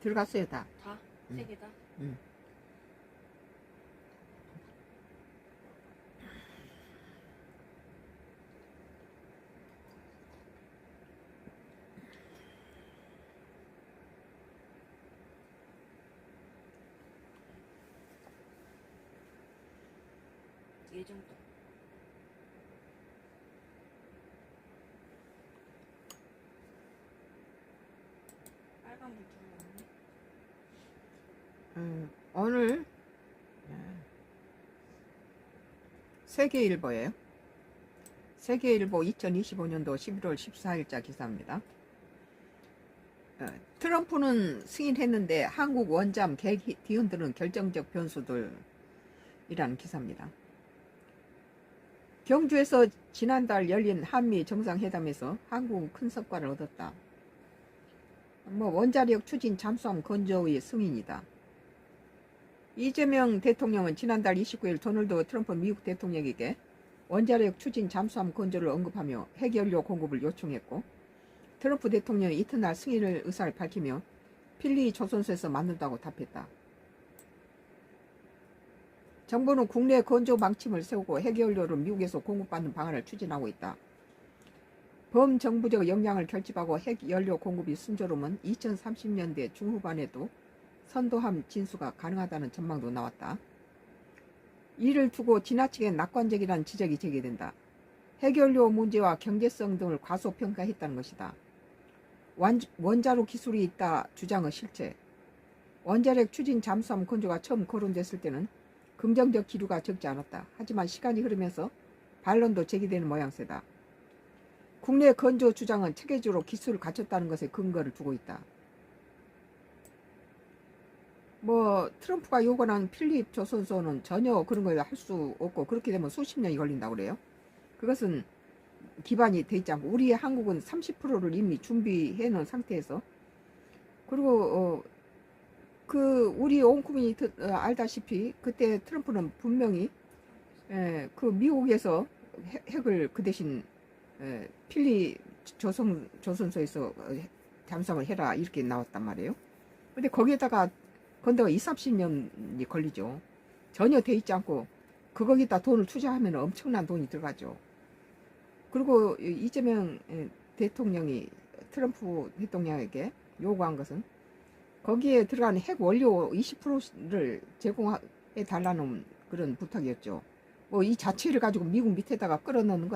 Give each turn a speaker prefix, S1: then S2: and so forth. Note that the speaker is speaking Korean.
S1: 들어갔어요 다.
S2: 다? 세 개 다?
S1: 응.
S2: 예정도. 빨간 불 들어왔네.
S1: 오늘 세계일보예요. 세계일보 2025년도 11월 14일자 기사입니다. 트럼프는 승인했는데 한국 원잠 개기 뒤흔드는 결정적 변수들이라는 기사입니다. 경주에서 지난달 열린 한미 정상회담에서 한국은 큰 성과를 얻었다. 원자력 추진 잠수함 건조의 승인이다. 이재명 대통령은 지난달 29일 도널드 트럼프 미국 대통령에게 원자력 추진 잠수함 건조를 언급하며 핵연료 공급을 요청했고, 트럼프 대통령이 이튿날 승인을 의사를 밝히며 필리 조선소에서 만든다고 답했다. 정부는 국내 건조 방침을 세우고 핵연료를 미국에서 공급받는 방안을 추진하고 있다. 범정부적 역량을 결집하고 핵연료 공급이 순조로우면 2030년대 중후반에도 선도함 진수가 가능하다는 전망도 나왔다. 이를 두고 지나치게 낙관적이라는 지적이 제기된다. 핵연료 문제와 경제성 등을 과소평가했다는 것이다. 원자로 기술이 있다 주장은 실체. 원자력 추진 잠수함 건조가 처음 거론됐을 때는 긍정적 기류가 적지 않았다. 하지만 시간이 흐르면서 반론도 제기되는 모양새다. 국내 건조 주장은 체계적으로 기술을 갖췄다는 것에 근거를 두고 있다. 트럼프가 요구하는 필립 조선소는 전혀 그런 걸 할 수 없고, 그렇게 되면 수십 년이 걸린다고 그래요. 그것은 기반이 돼 있지 않고, 우리 한국은 30%를 이미 준비해 놓은 상태에서, 그리고 우리 온 국민이 알다시피 그때 트럼프는 분명히 그 미국에서 핵을 그 대신 필리 조선소에서 잠수함을 해라 이렇게 나왔단 말이에요. 근데 거기에다가 건대가 20-30년이 걸리죠. 전혀 돼 있지 않고 거기다 돈을 투자하면 엄청난 돈이 들어가죠. 그리고 이재명 대통령이 트럼프 대통령에게 요구한 것은 거기에 들어가는 핵 원료 20%를 제공해 달라는 그런 부탁이었죠. 이 자체를 가지고 미국 밑에다가 끌어넣는 건